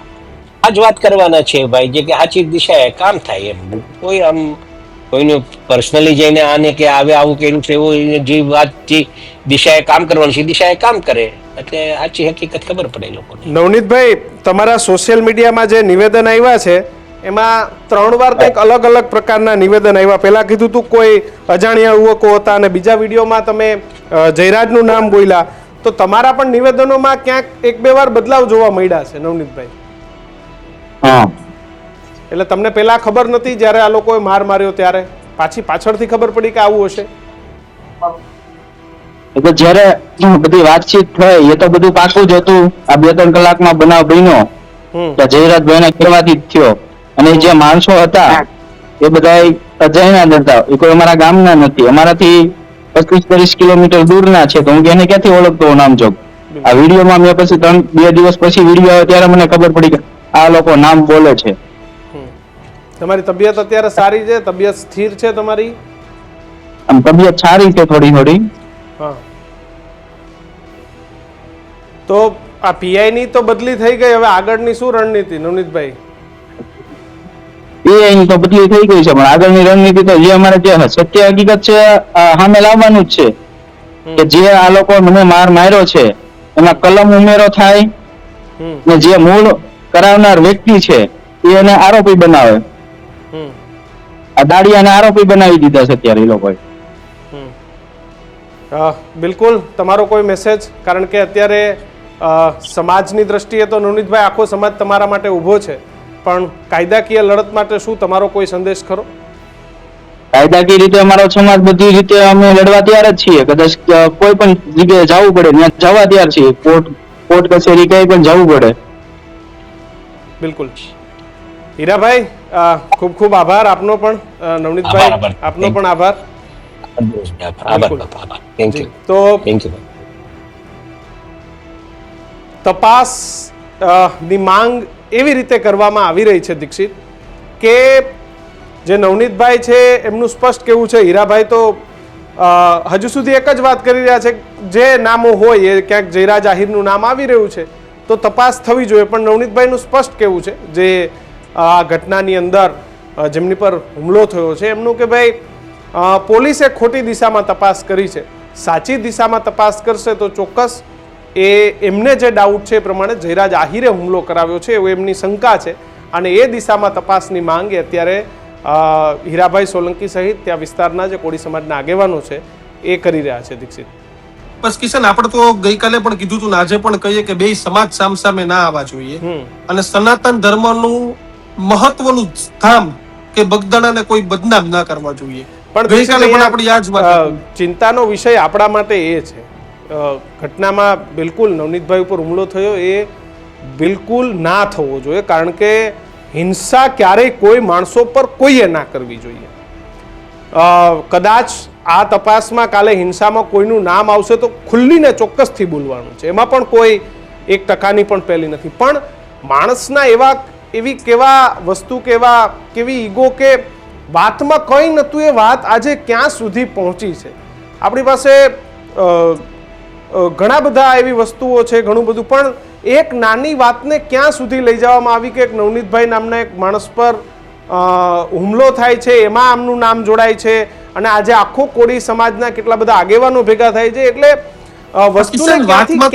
આ જ વાત કરવાના છે ભાઈ, જે કે સાચી દિશાએ કામ થાય એમ. કોઈ આમ કોઈનું પર્સનલી જઈને આને કે આવે આવું કર્યું છે એવું, જે વાત જે દિશાએ કામ કરવાનું છે દિશાએ કામ કરે એટલે સાચી હકીકત ખબર પડે લોકોને. નવનીતભાઈ, તમારા સોશિયલ મીડિયામાં જે નિવેદન આવ્યા છે એમાં 3 વાર કંઈક અલગ અલગ પ્રકારના નિવેદન આવ્યા. પહેલા કીધું તું કોઈ અજાણ્યા યુવકો હતા, અને બીજા વિડીયોમાં તમે જયરાજનું નામ બોલ્યા. તો તમારા પણ નિવેદનોમાં ક્યાંક 1-2 વાર બદલાવ જોવા મળ્યા છે નવનીતભાઈ. એટલે તમને પહેલા ખબર નથી જ્યારે આ લોકોએ માર માર્યો ત્યારે, પાછળથી ખબર પડી કે આવું હશે? એટલે જયારે બધી વાતચીત થઈ એ તો બધું પાકું જ હતું. આ 2-3 કલાકમાં બનાવ બન્યો કે જયરાજભાઈ કહેવાથી જ થયો. અને જે માણસો હતા એ બધા અજાણ્યા જ હતા, એ કોઈ અમારા ગામના નથી, અમારાથી 25-30 કિલોમીટર દૂરના છે. તો હું એને ક્યાંથી ઓળખતો નામ જોગ? આ વિડીયોમાં મેં પછી 2 દિવસ પછી વિડીયો આવ્યો ત્યારે મને ખબર પડી કે આ લોકો નામ બોલે છે. તમારી તબિયત અત્યારે સારી છે? તબિયત સ્થિર છે તમારી? આમ તબિયત સારી છે થોડી થોડી. હા, તો આ પીઆઈ ની તો બદલી થઈ ગઈ, હવે આગળની શું રણનીતિ નવનીતભાઈ? પીઆઈ તો બદલી થઈ ગઈ છે, પણ આગળની રણનીતિ તો જે અમારે જે સત્ય હકીકત છે સામે લાવવાનું જ છે. કે જે આ લોકો મને માર માર્યો છે એમાં કલમ ઉમેરો થાય ને જે મૂળ કરાવનાર વ્યક્તિ છે એને આરોપી બનાવે. આ દાડિયાને આરોપી બનાવી દીધા છે અત્યારે એ લોકોએ. બિલકુલ, તમારો કોઈ મેસેજ? કારણ કે અત્યારે સમાજની દ્રષ્ટિએ તો નવનીતભાઈ આખો સમાજ તમારા માટે ઊભો છે, પણ કાયદાકીય લડત માટે શું તમારો કોઈ સંદેશ ખરો? કાયદાકીય રીતે અમારો સમાજ બધી રીતે અમે લડવા તૈયાર જ છીએ. કદાચ કોઈ પણ જગ્યાએ જવું પડે ત્યાં જવા તૈયાર છીએ. કોર્ટ કચેરી કઈ પણ જવું પડે. બિલકુલ. હીરાભાઈ, ખૂબ ખૂબ આભાર આપનો પણ. નવનીતભાઈ, આપનો પણ આભાર. તો તપાસ ની માંગ એવી રીતે કરવામાં આવી રહી છે દીક્ષિત, કે જે નવનીતભાઈ છે એમનું સ્પષ્ટ કેવું છે, હીરાભાઈ તો હજુ સુધી એક જ વાત કરી રહ્યા છે, જે નામો હોય એ ક્યાંક જયરાજ આહિરનું નામ આવી રહ્યું છે તો તપાસ થવી જોઈએ. પણ નવનીતભાઈનું સ્પષ્ટ કેવું છે, જે આ ઘટનાની અંદર જેમની પર હુમલો થયો છે એમનું, કે ભાઈ પોલીસે ખોટી દિશામાં તપાસ કરી છે, સાચી દિશામાં તપાસ કરશે તો ચોક્કસ એમને જે ડાઉટ છે એ પ્રમાણે જયરાજ આહિરે હુમલો કરાવ્યો છે એવું એમની શંકા છે. અને એ દિશામાં તપાસની માંગ અત્યારે હીરાભાઈ સોલંકી સહિત ત્યાં વિસ્તારના જે કોળી સમાજના આગેવાનો છે એ કરી રહ્યા છે. દીક્ષિત, બસ કિશન, આપણે તો ગઈકાલે પણ કીધું હતું ને આજે પણ કહીએ કે બે સમાજ સામસામે ના આવવા જોઈએ. અને સનાતન ધર્મનું મહત્વનું ધામ કે બગદાણાને કોઈ બદનામ ના કરવા જોઈએ. પણ ગઈકાલે પણ આપણે યાદ જ વાત, ચિંતાનો વિષય આપણા માટે એ છે, ઘટનામાં બિલકુલ નવનીતભાઈ ઉપર હુમલો થયો એ બિલકુલ ના થવો જોઈએ, કારણ કે હિંસા ક્યારેય કોઈ માણસો પર કોઈએ ના કરવી જોઈએ. કદાચ આ તપાસમાં કાલે હિંસામાં કોઈનું નામ આવશે તો ખુલ્લીને ચોક્કસથી બોલવાનું છે, એમાં પણ કોઈ 1% પણ પહેલી નથી. પણ માણસના એવી કેવા વસ્તુ કેવી ઈગો કે વાતમાં કંઈ નહોતું એ વાત આજે ક્યાં સુધી પહોંચી છે. આપણી પાસે ઘણા બધા એવી વસ્તુઓ છે, ઘણું બધું, પણ એક નાની વાતને ક્યાં સુધી લઈ જવામાં આવી કે એક નવનીતભાઈ નામના એક માણસ પર હુમલો થાય છે, એમાં આમનું નામ જોડાય છે અને આજે આખો કોળી સમાજના કેટલા બધા આગેવાનો ભેગા થાય છે. એટલે વસ્તુને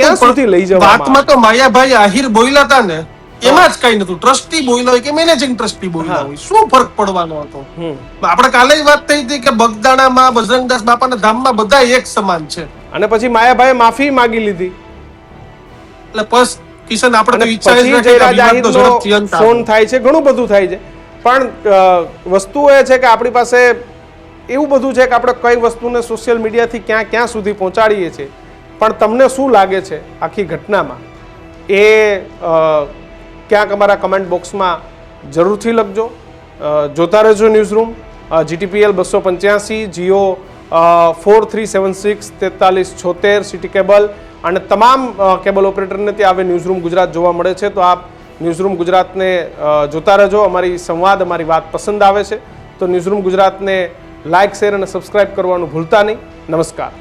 ક્યાં સુધી લઈ જવામાં વાતમાં તો માયાભાઈ આહિર બોલ્યા હતા ને એમાં જ કઈ નતું. ટ્રસ્ટી બોલ્યો હોય કે મેનેજિંગ ટ્રસ્ટી બોલ્યો હોય, શું ફરક પડવાનો હતો? આપણે કાલે વાત થઈ હતી કે બગદાણામાં બજરંગદાસ બાપાના ધામમાં બધા એક સમાન છે, અને પછી માયાભાઈએ માફી માંગી લીધી. એટલે બસ કિશન, આપણે તો ઈચ્છા પછી જયરાજ આહિરનો ફોન થાય છે, ઘણું બધું થાય છે. પણ વસ્તુ એ છે કે આપણી પાસે એવું બધું છે કે આપણે કઈ વસ્તુને સોશિયલ મીડિયાથી ક્યાં સુધી પહોંચાડીએ છીએ. પણ તમને શું લાગે છે આખી ઘટનામાં એ ક્યાંક અમારા કમેન્ટ બોક્સમાં જરૂરથી લખજો. જોતા રહેજો newsroom, GTPL 285, Jio 4376 4376, city cable અને તમામ કેબલ ઓપરેટરને ત્યાં હવે ન્યૂઝરૂમ ગુજરાત જોવા મળે છે. તો આપ ન્યૂઝરૂમ ગુજરાતને જોતા રહેજો. અમારી સંવાદ, અમારી વાત પસંદ આવે છે તો ન્યૂઝરૂમ ગુજરાતને લાઇક, શેર અને સબસ્ક્રાઇબ કરવાનું ભૂલતા નહીં. નમસ્કાર.